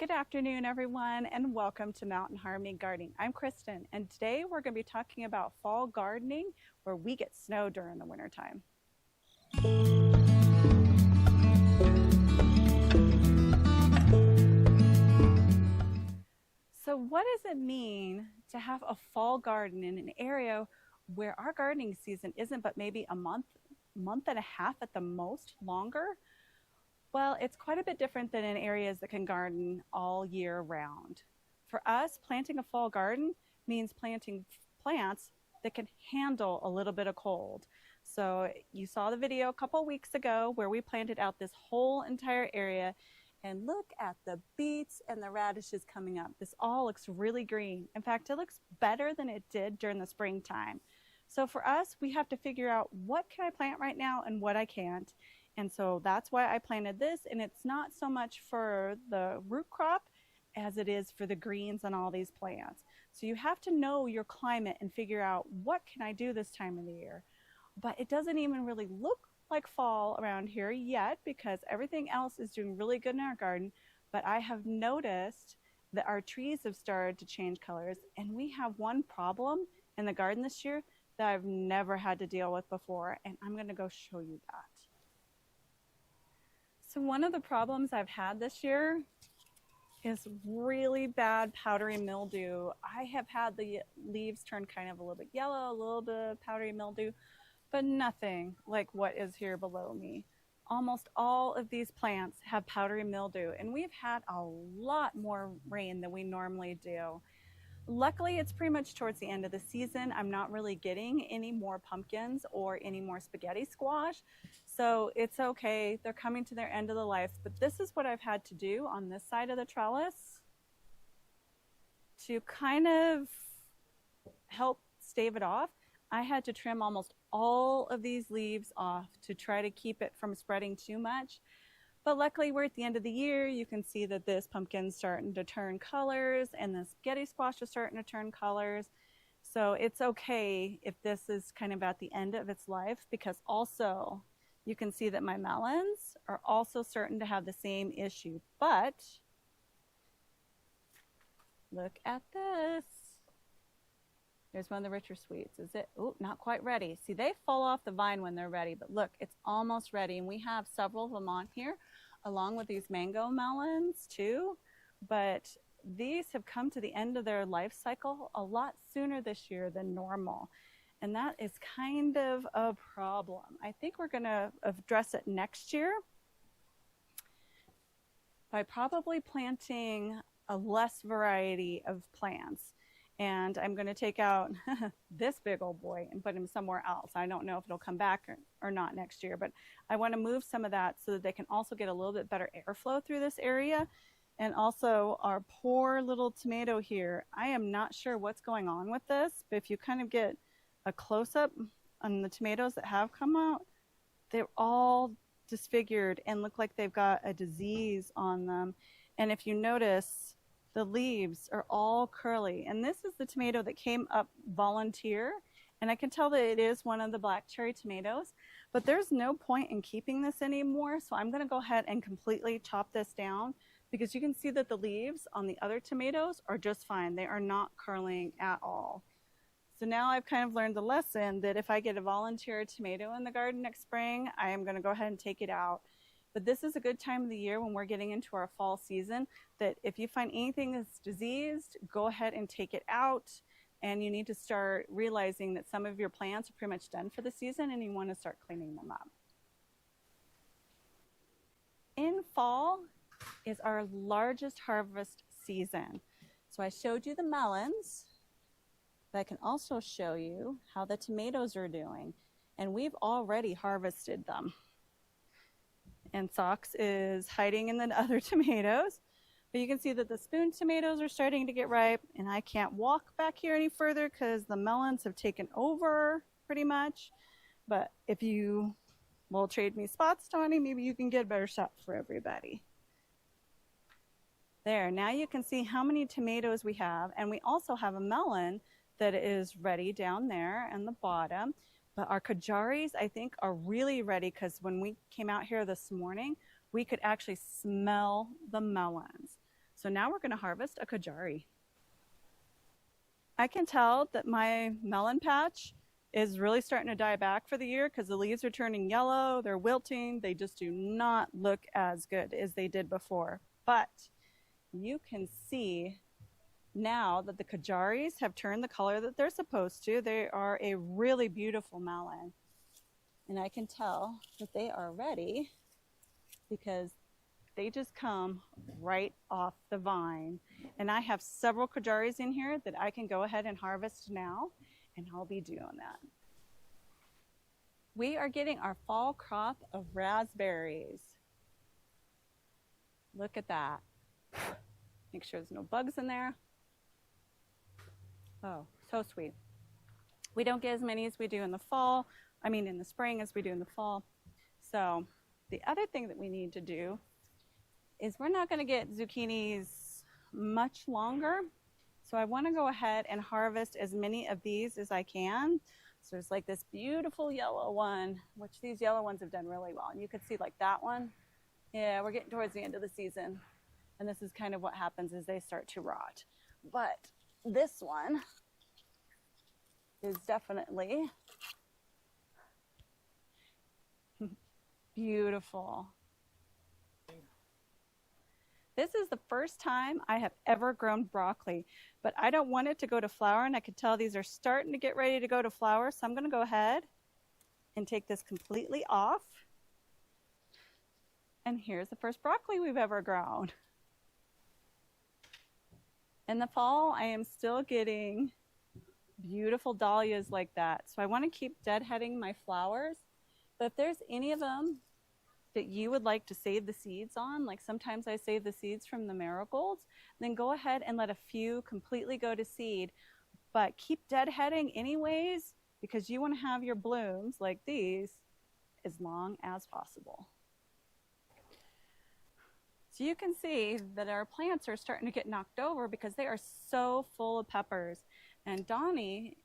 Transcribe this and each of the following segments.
Good afternoon, everyone, and welcome to Mountain Harmony Gardening. I'm Kristen, and today we're going to be talking about fall gardening where we get snow during the wintertime. So what does it mean to have a fall garden in an area where our gardening season isn't but maybe a month and a half at the most longer? Well, it's quite a bit different than in areas that can garden all year round. For us, planting a fall garden means planting plants that can handle a little bit of cold. So you saw the video a couple weeks ago where we planted out this whole entire area, and look at the beets and the radishes coming up. This all looks really green. In fact, it looks better than it did during the springtime. So for us, we have to figure out what can I plant right now and what I can't. And so that's why I planted this, and it's not so much for the root crop as it is for the greens on all these plants. So you have to know your climate and figure out what can I do this time of the year. But it doesn't even really look like fall around here yet because everything else is doing really good in our garden. But I have noticed that our trees have started to change colors, and we have one problem in the garden this year that I've never had to deal with before, and I'm going to go show you that. So one of the problems I've had this year is really bad powdery mildew. I have had the leaves turn kind of a little bit yellow, a little bit of powdery mildew, but nothing like what is here below me. Almost all of these plants have powdery mildew, and we've had a lot more rain than we normally do. Luckily, it's pretty much towards the end of the season. I'm not really getting any more pumpkins or any more spaghetti squash, so it's okay. They're coming to their end of the life, but this is what I've had to do on this side of the trellis to kind of help stave it off. I had to trim almost all of these leaves off to try to keep it from spreading too much. But luckily, we're at the end of the year. You can see that this pumpkin's starting to turn colors and the spaghetti squash is starting to turn colors. So it's okay if this is kind of at the end of its life, because also you can see that my melons are also starting to have the same issue. But look at this. There's one of the richer sweets. Is it? Oh, not quite ready. See, they fall off the vine when they're ready, but look, it's almost ready. And we have several of them on here, along with these mango melons too. But these have come to the end of their life cycle a lot sooner this year than normal. And that is kind of a problem. I think we're going to address it next year by probably planting a less variety of plants. And I'm going to take out this big old boy and put him somewhere else. I don't know if it'll come back or not next year, but I want to move some of that so that they can also get a little bit better airflow through this area. And also our poor little tomato here. I am not sure what's going on with this, but if you kind of get a close-up on the tomatoes that have come out, they're all disfigured and look like they've got a disease on them. And if you notice, the leaves are all curly, and this is the tomato that came up volunteer, and I can tell that it is one of the black cherry tomatoes, but there's no point in keeping this anymore, so I'm going to go ahead and completely chop this down, because you can see that the leaves on the other tomatoes are just fine. They are not curling at all. So now I've kind of learned the lesson that if I get a volunteer tomato in the garden next spring, I am going to go ahead and take it out. But this is a good time of the year when we're getting into our fall season, that if you find anything that's diseased, go ahead and take it out. And you need to start realizing that some of your plants are pretty much done for the season and you want to start cleaning them up. In fall is our largest harvest season. So I showed you the melons, but I can also show you how the tomatoes are doing. And we've already harvested them. And Socks is hiding in the other tomatoes. But you can see that the spoon tomatoes are starting to get ripe, and I can't walk back here any further because the melons have taken over pretty much. But if you will trade me spots, Tawny, maybe you can get a better shot for everybody. There, now you can see how many tomatoes we have, and we also have a melon that is ready down there in the bottom. But our kajaris, I think, are really ready because when we came out here this morning, we could actually smell the melons. So now we're going to harvest a kajari. I can tell that my melon patch is really starting to die back for the year because the leaves are turning yellow, they're wilting, they just do not look as good as they did before. But you can see now that the kajaris have turned the color that they're supposed to. They are a really beautiful melon. And I can tell that they are ready because they just come right off the vine. And I have several kajaris in here that I can go ahead and harvest now, and I'll be doing that. We are getting our fall crop of raspberries. Look at that. Make sure there's no bugs in there. Oh, so sweet. We don't get as many as we do in the fall. I mean, in the spring as we do in the fall. So the other thing that we need to do is we're not going to get zucchinis much longer. So I want to go ahead and harvest as many of these as I can. So there's like this beautiful yellow one, which these yellow ones have done really well. And you can see like that one. Yeah, we're getting towards the end of the season. And this is kind of what happens as they start to rot. But this one is definitely beautiful. This is the first time I have ever grown broccoli, but I don't want it to go to flower, and I can tell these are starting to get ready to go to flower, so I'm going to go ahead and take this completely off. And here's the first broccoli we've ever grown. In the fall, I am still getting beautiful dahlias like that, so I want to keep deadheading my flowers, but if there's any of them that you would like to save the seeds on, like sometimes I save the seeds from the marigolds, then go ahead and let a few completely go to seed, but keep deadheading anyways because you want to have your blooms like these as long as possible. So you can see that our plants are starting to get knocked over because they are so full of peppers. And Donnie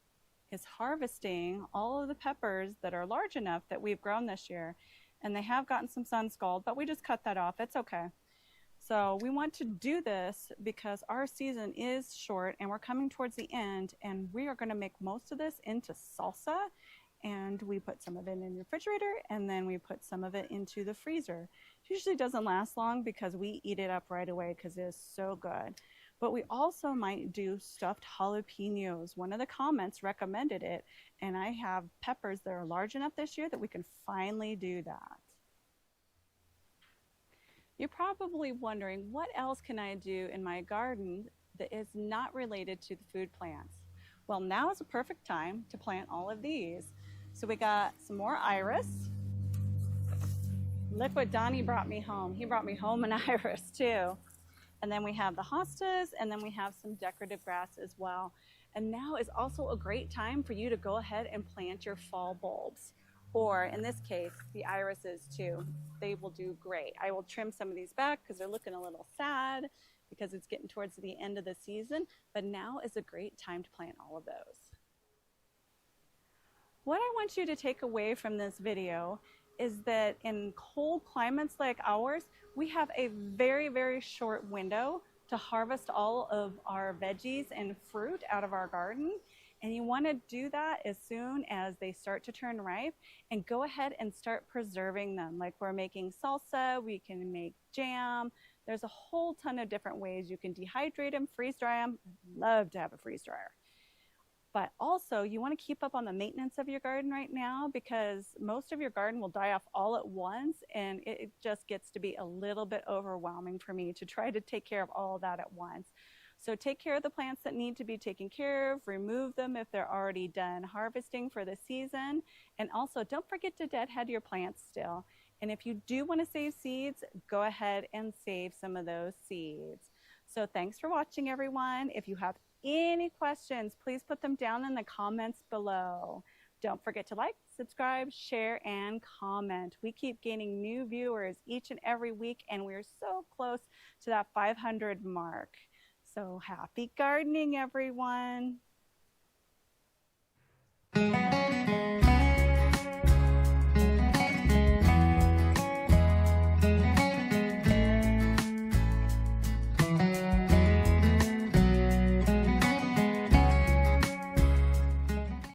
is harvesting all of the peppers that are large enough that we've grown this year. And they have gotten some sun scald, but we just cut that off. It's okay. So we want to do this because our season is short and we're coming towards the end, and we are going to make most of this into salsa. And we put some of it in the refrigerator, and then we put some of it into the freezer. It usually doesn't last long because we eat it up right away because it is so good. But we also might do stuffed jalapenos. One of the comments recommended it, and I have peppers that are large enough this year that we can finally do that. You're probably wondering, what else can I do in my garden that is not related to the food plants? Well, now is a perfect time to plant all of these. So we got some more iris. Look what Donnie brought me home. He brought me home an iris too. And then we have the hostas, and then we have some decorative grass as well. And now is also a great time for you to go ahead and plant your fall bulbs. Or in this case, the irises too. They will do great. I will trim some of these back because they're looking a little sad because it's getting towards the end of the season. But now is a great time to plant all of those. What I want you to take away from this video is that in cold climates like ours, we have a very, very short window to harvest all of our veggies and fruit out of our garden. And you want to do that as soon as they start to turn ripe, and go ahead and start preserving them. Like we're making salsa, we can make jam. There's a whole ton of different ways you can dehydrate them, freeze dry them. I'd love to have a freeze dryer. But also, you want to keep up on the maintenance of your garden right now because most of your garden will die off all at once, and it just gets to be a little bit overwhelming for me to try to take care of all of that at once. So take care of the plants that need to be taken care of, remove them if they're already done harvesting for the season, and also don't forget to deadhead your plants still. And if you do want to save seeds, go ahead and save some of those seeds. So thanks for watching, everyone. If you have any questions, please put them down in the comments below. Don't forget to like, subscribe, share, and comment. We keep gaining new viewers each and every week, and we're so close to that 500 mark. So happy gardening, everyone.